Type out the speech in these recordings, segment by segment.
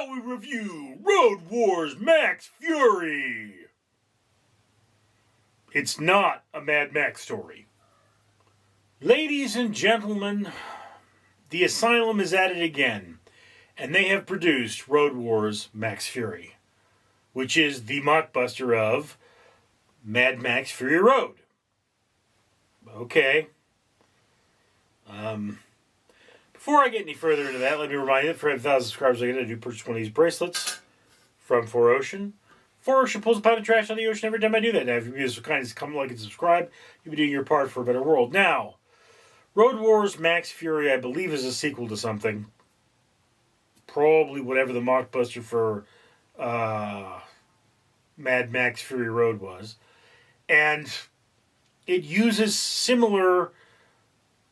now we review Road Wars Max Fury. It's not a Mad Max story. Ladies and gentlemen, the Asylum is at it again, and they have produced Road Wars Max Fury, which is the mockbuster of Mad Max Fury Road. Okay. Before I get any further into that, let me remind you that for every 1,000 subscribers I get, I do purchase one of these bracelets from 4Ocean. 4Ocean pulls a pound of trash out of the ocean every time I do that. Now, if you be so kind as to come, like, and subscribe, you'll be doing your part for a better world. Now, Road Wars Max Fury, I believe, is a sequel to something. Probably whatever the mockbuster for Mad Max Fury Road was. And it uses similar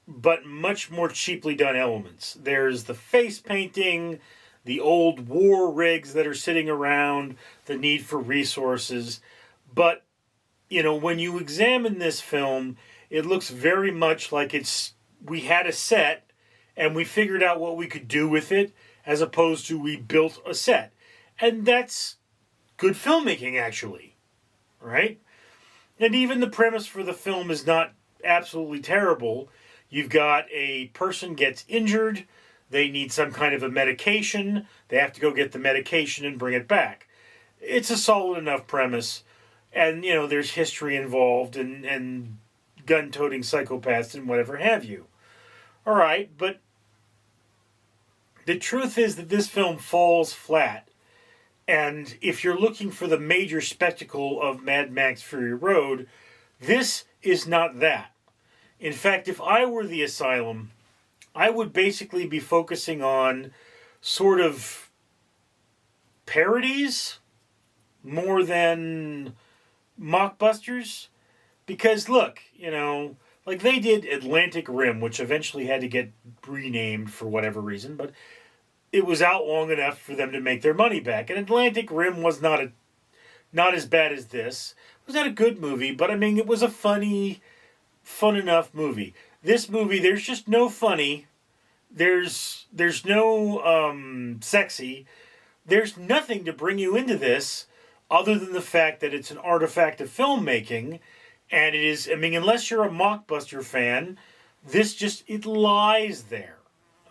but much more cheaply done elements. There's the face painting, the old war rigs that are sitting around, the need for resources. But, you know, when you examine this film, it looks very much like we had a set and we figured out what we could do with it, as opposed to we built a set. And that's good filmmaking, actually. Right? And even the premise for the film is not absolutely terrible. You've got a person gets injured. They need some kind of a medication. They have to go get the medication and bring it back. It's a solid enough premise. And, you know, there's history involved and gun-toting psychopaths and whatever have you. All right, but the truth is that this film falls flat. And if you're looking for the major spectacle of Mad Max Fury Road, this is not that. In fact, if I were the Asylum, I would basically be focusing on sort of parodies more than mockbusters. Because look, you know, like they did Atlantic Rim, which eventually had to get renamed for whatever reason, but it was out long enough for them to make their money back. And Atlantic Rim was not as bad as this. It was not a good movie, but I mean, it was a fun enough movie. This movie, there's just no funny. There's no sexy. There's nothing to bring you into this other than the fact that it's an artifact of filmmaking. And it is, I mean, unless you're a mockbuster fan, it lies there.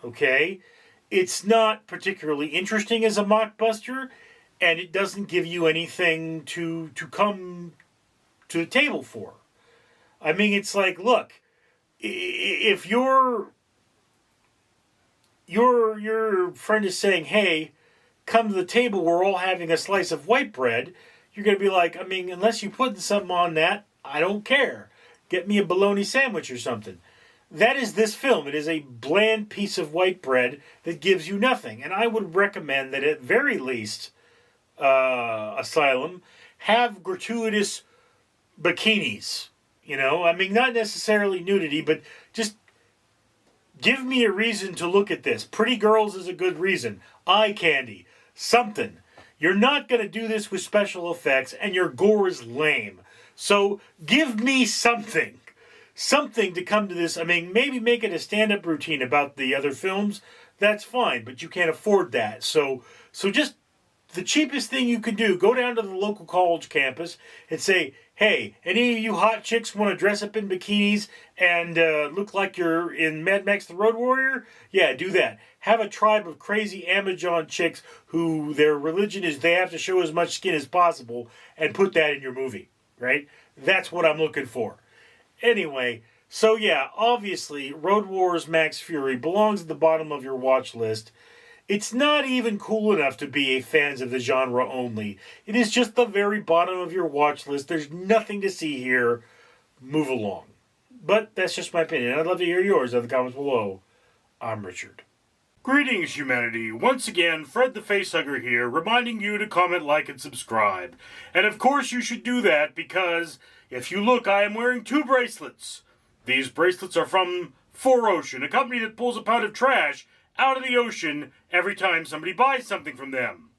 Okay? It's not particularly interesting as a mockbuster, and it doesn't give you anything to come to the table for. I mean, it's like, look, if your friend is saying, hey, come to the table, we're all having a slice of white bread, you're going to be like, I mean, unless you put something on that, I don't care. Get me a bologna sandwich or something. That is this film. It is a bland piece of white bread that gives you nothing. And I would recommend that at very least, Asylum, have gratuitous bikinis. You know, I mean, not necessarily nudity, but just give me a reason to look at this. Pretty girls is a good reason. Eye candy. Something. You're not going to do this with special effects, and your gore is lame. So give me something. Something to come to this. I mean, maybe make it a stand-up routine about the other films. That's fine, but you can't afford that. So just the cheapest thing you can do, go down to the local college campus and say, hey, any of you hot chicks want to dress up in bikinis and look like you're in Mad Max the Road Warrior? Yeah, do that. Have a tribe of crazy Amazon chicks who their religion is they have to show as much skin as possible and put that in your movie, right? That's what I'm looking for. Anyway, so yeah, obviously, Road Wars Max Fury belongs at the bottom of your watch list. It's not even cool enough to be a fans of the genre only. It is just the very bottom of your watch list. There's nothing to see here. Move along. But that's just my opinion. I'd love to hear yours in the comments below. I'm Richard. Greetings, humanity. Once again, Fred the Facehugger here, reminding you to comment, like, and subscribe. And of course you should do that because if you look, I am wearing 2 bracelets. These bracelets are from 4Ocean, a company that pulls a pound of trash out of the ocean every time somebody buys something from them.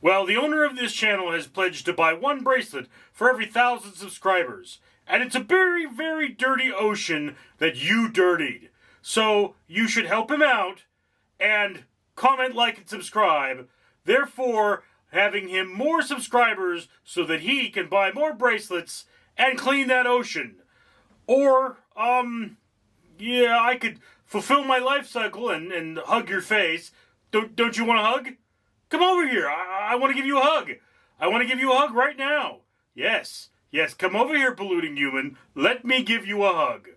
Well, the owner of this channel has pledged to buy 1 bracelet for every 1,000 subscribers. And it's a very, very dirty ocean that you dirtied. So you should help him out and comment, like, and subscribe therefore having him more subscribers so that he can buy more bracelets and clean that ocean. Or, yeah, I could fulfill my life cycle and hug your face. Don't you want a hug? Come over here. I want to give you a hug. I want to give you a hug right now. Yes, come over here, polluting human. Let me give you a hug.